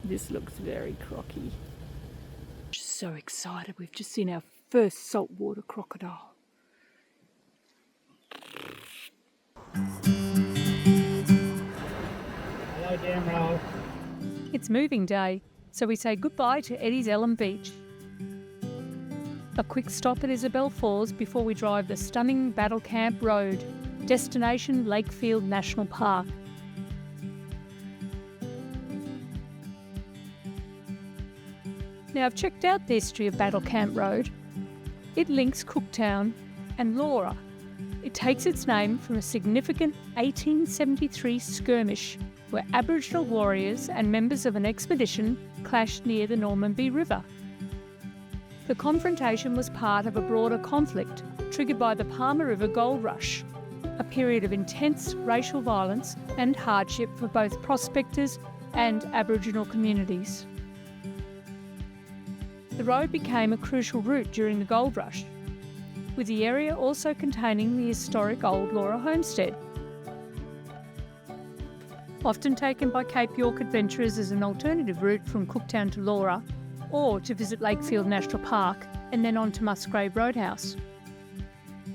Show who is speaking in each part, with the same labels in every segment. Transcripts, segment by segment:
Speaker 1: This looks very crocky. Just so excited, we've just seen our first saltwater crocodile.
Speaker 2: Hello, Damro.
Speaker 1: It's moving day, so we say goodbye to Eddie's Ellen Beach. A quick stop at Isabel Falls before we drive the stunning Battle Camp Road, destination Lakefield National Park. Now, I've checked out the history of Battle Camp Road. It links Cooktown and Laura. It takes its name from a significant 1873 skirmish where Aboriginal warriors and members of an expedition clashed near the Normanby River. The confrontation was part of a broader conflict triggered by the Palmer River Gold Rush, a period of intense racial violence and hardship for both prospectors and Aboriginal communities. The road became a crucial route during the gold rush, with the area also containing the historic Old Laura homestead. Often taken by Cape York adventurers as an alternative route from Cooktown to Laura, or to visit Lakefield National Park and then on to Musgrave Roadhouse.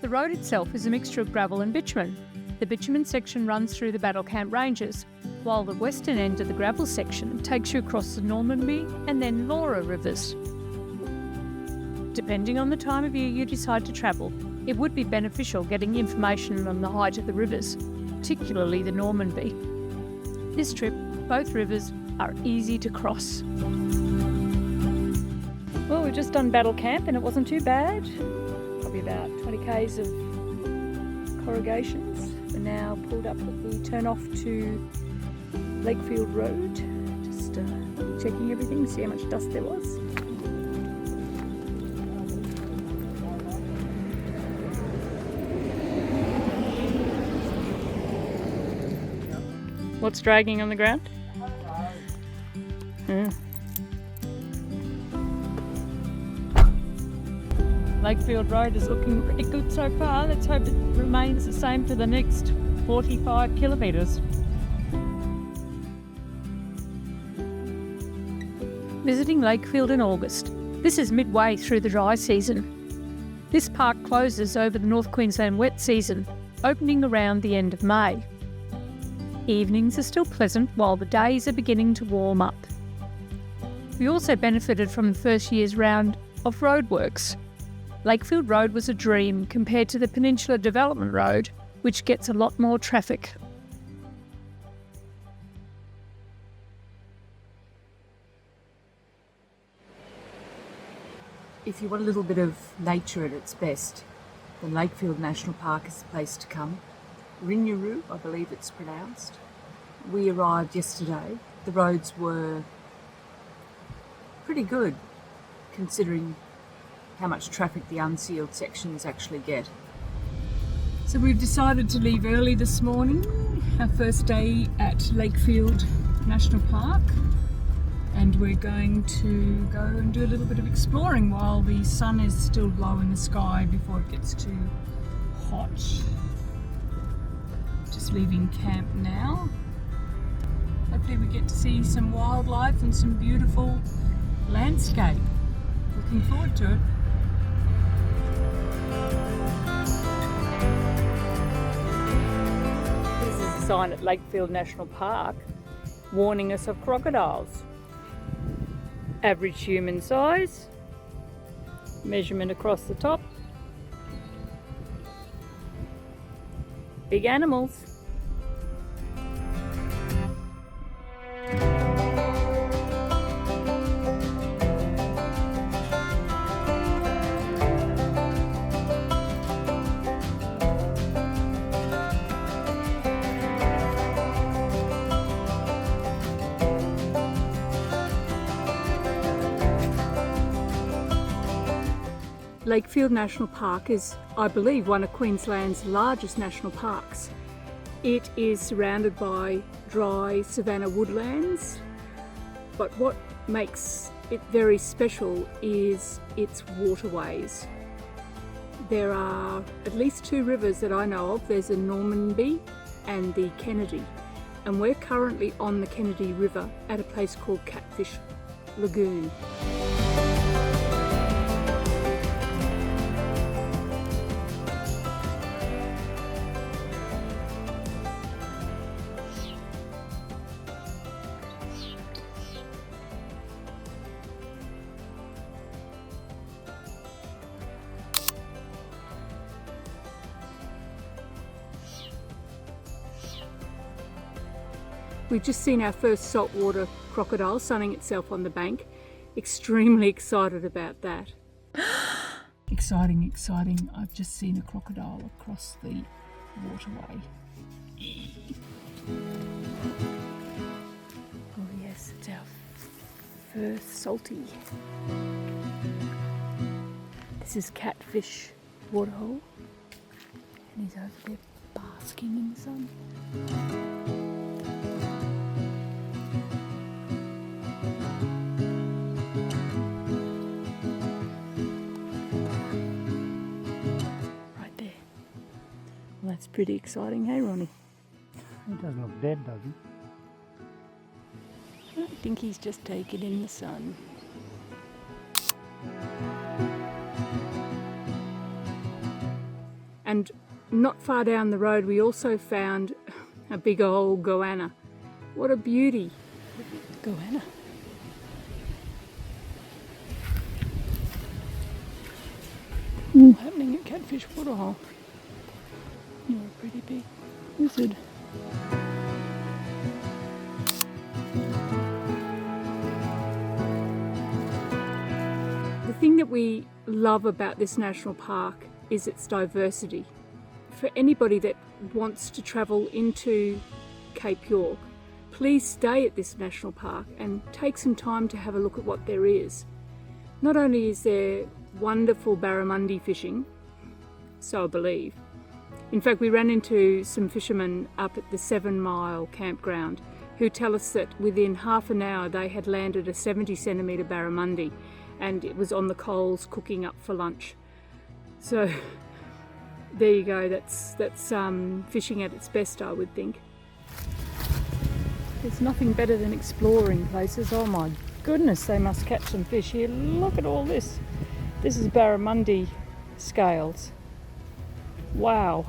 Speaker 1: The road itself is a mixture of gravel and bitumen. The bitumen section runs through the Battle Camp Ranges, while the western end of the gravel section takes you across the Normanby and then Laura rivers. Depending on the time of year you decide to travel, it would be beneficial getting information on the height of the rivers, particularly the Normanby. This trip, both rivers are easy to cross. Well, we've just done Battle Camp and it wasn't too bad. Probably about 20 k's of corrugations. We're now pulled up at the turn off to Lakefield Road. Just checking everything, see how much dust there was. What's dragging on the ground? Lakefield Road is looking pretty good so far. Let's hope it remains the same for the next 45 kilometres. Visiting Lakefield in August. This is midway through the dry season. This park closes over the North Queensland wet season, opening around the end of May. Evenings are still pleasant while the days are beginning to warm up. We also benefited from the first year's round of roadworks. Lakefield Road was a dream compared to the Peninsula Development Road, which gets a lot more traffic.
Speaker 3: If you want a little bit of nature at its best, then Lakefield National Park is the place to come. Rinyirru, I believe it's pronounced. We arrived yesterday. The roads were pretty good, considering how much traffic the unsealed sections actually get. So we've decided to leave early this morning, our first day at Lakefield National Park, and we're going to go and do a little bit of exploring while the sun is still low in the sky before it gets too hot. Just leaving camp now. Hopefully we get to see some wildlife and some beautiful landscape. Looking forward to it.
Speaker 1: This is a sign at Lakefield National Park warning us of crocodiles. Average human size, measurement across the top. Big animals.
Speaker 4: Lakefield National Park is, I believe, one of Queensland's largest national parks. It is surrounded by dry savanna woodlands, but what makes it very special is its waterways. There are at least two rivers that I know of. There's the Normanby and the Kennedy, and we're currently on the Kennedy River at a place called Catfish Lagoon. We've just seen our first saltwater crocodile sunning itself on the bank. Extremely excited about that. Exciting, exciting. I've just seen a crocodile across the waterway. Oh yes, it's our first salty. This is Catfish Waterhole, and he's over there basking in the sun. That's pretty exciting, hey Ronnie?
Speaker 2: He doesn't look dead, does he?
Speaker 4: I think he's just taken in the sun. And not far down the road we also found a big old goanna. What a beauty. Goanna. Happening at Catfish Waterhole. You're a pretty big wizard. The thing that we love about this national park is its diversity. For anybody that wants to travel into Cape York, please stay at this national park and take some time to have a look at what there is. Not only is there wonderful barramundi fishing, so I believe. In fact, we ran into some fishermen up at the 7 Mile campground who tell us that within half an hour they had landed a 70 centimetre barramundi and it was on the coals cooking up for lunch. So there you go, that's fishing at its best, I would think. There's nothing better than exploring places. Oh my goodness, they must catch some fish here. Look at all this. This is barramundi scales. Wow.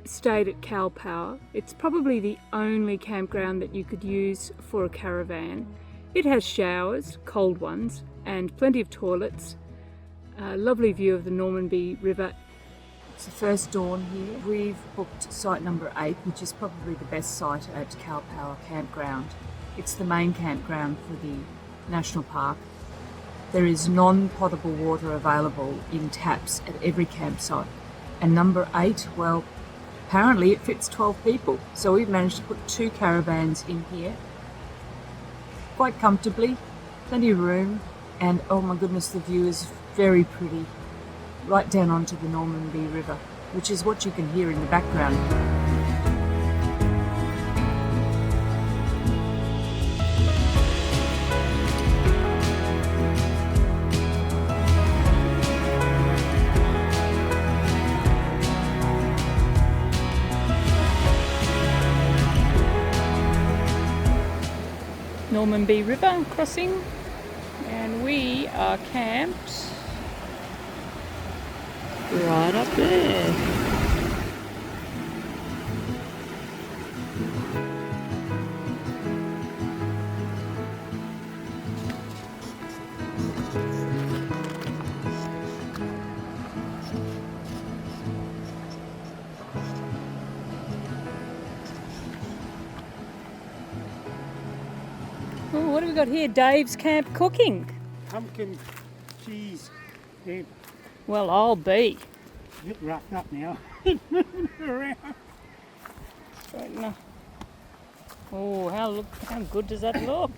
Speaker 4: Stayed at Cal Power. It's probably the only campground that you could use for a caravan. It has showers, cold ones, and plenty of toilets. A lovely view of the Normanby River.
Speaker 3: It's the first dawn here. We've booked site number 8, which is probably the best site at Cal Power Campground. It's the main campground for the National Park. There is non-potable water available in taps at every campsite. And number 8, well, apparently it fits 12 people. So we've managed to put 2 caravans in here quite comfortably, plenty of room, and oh my goodness, the view is very pretty, right down onto the Normanby River, which is what you can hear in the background.
Speaker 4: Normanby River crossing, and we are camped right up there. Oh, what have we got here? Dave's Camp Cooking.
Speaker 2: Pumpkin cheese dip.
Speaker 4: Well, I'll be.
Speaker 2: A bit roughed up now. Around.
Speaker 4: Straighten up. Oh, how good does that look?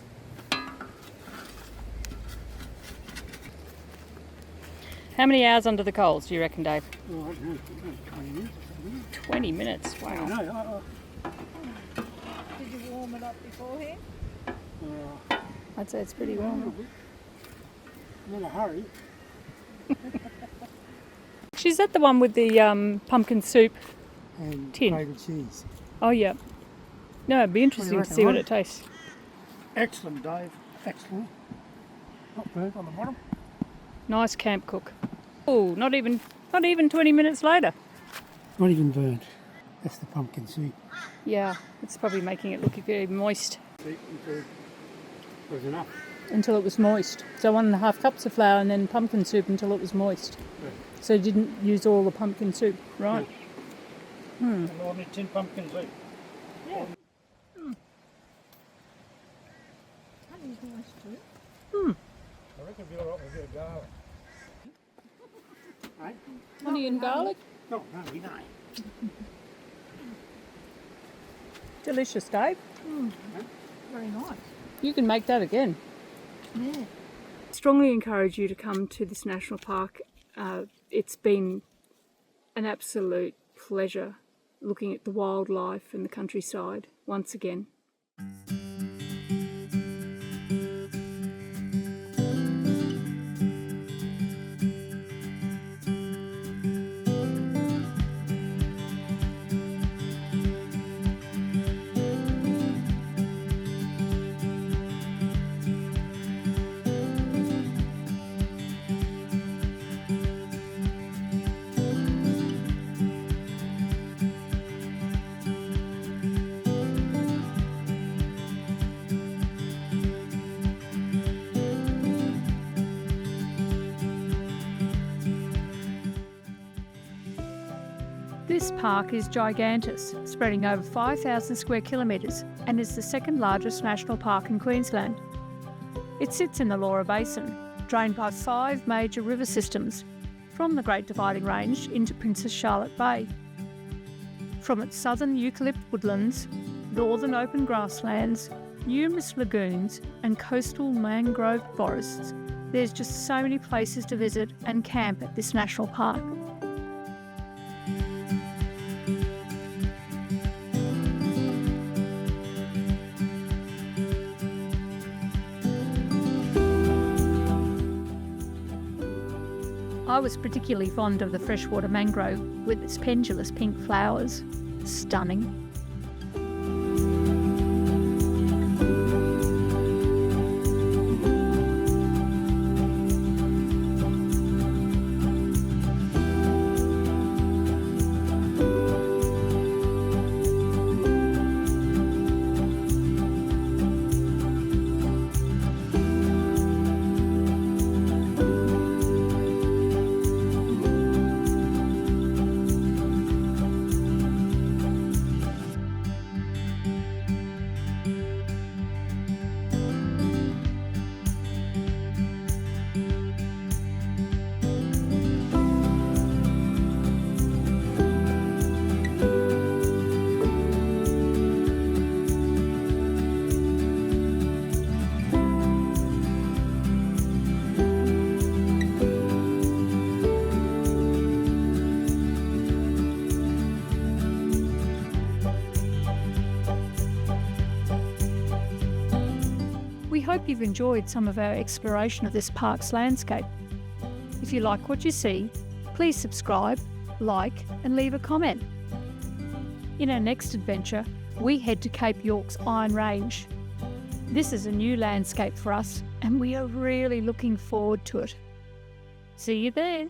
Speaker 4: How many hours under the coals do you reckon, Dave?
Speaker 2: Oh, I don't know, 20 minutes.
Speaker 4: 20 minutes,
Speaker 2: I
Speaker 4: wow.
Speaker 2: don't know.
Speaker 1: Did you warm it up beforehand?
Speaker 4: I'd say it's pretty warm.
Speaker 2: I'm in a hurry.
Speaker 4: Is that the one with the pumpkin soup?
Speaker 2: And
Speaker 4: Tin.
Speaker 2: grated cheese.
Speaker 4: Oh, yeah. No, it'd be interesting to
Speaker 2: reckon,
Speaker 4: see what
Speaker 2: Ron?
Speaker 4: it tastes.
Speaker 2: Excellent, Dave. Excellent. Not burnt on the bottom.
Speaker 4: Nice camp cook. Oh, not even 20 minutes later.
Speaker 2: Not even burnt. That's the pumpkin soup.
Speaker 4: Yeah, it's probably making it look very moist.
Speaker 2: Was enough.
Speaker 4: Until it was moist. So 1.5 cups of flour and then pumpkin soup until it was moist.
Speaker 2: Yeah.
Speaker 4: So you didn't use all the pumpkin soup, right?
Speaker 2: An ordinary tin pumpkin soup.
Speaker 4: Yeah.
Speaker 2: I reckon it'd be alright with a bit of garlic. Right?
Speaker 4: Honey and garlic.
Speaker 2: No, we don't.
Speaker 4: Delicious, Dave.
Speaker 3: Very nice.
Speaker 4: You can make that again.
Speaker 3: Yeah.
Speaker 4: Strongly encourage you to come to this national park. It's been an absolute pleasure looking at the wildlife and the countryside once again.
Speaker 1: This park is gigantus, spreading over 5,000 square kilometres and is the second largest national park in Queensland. It sits in the Laura Basin, drained by 5 major river systems, from the Great Dividing Range into Princess Charlotte Bay. From its southern eucalypt woodlands, northern open grasslands, numerous lagoons and coastal mangrove forests, there's just so many places to visit and camp at this national park. I was particularly fond of the freshwater mangrove with its pendulous pink flowers. Stunning. We hope you've enjoyed some of our exploration of this park's landscape. If you like what you see, please subscribe, like and leave a comment. In our next adventure, we head to Cape York's Iron Range. This is a new landscape for us and we are really looking forward to it. See you there.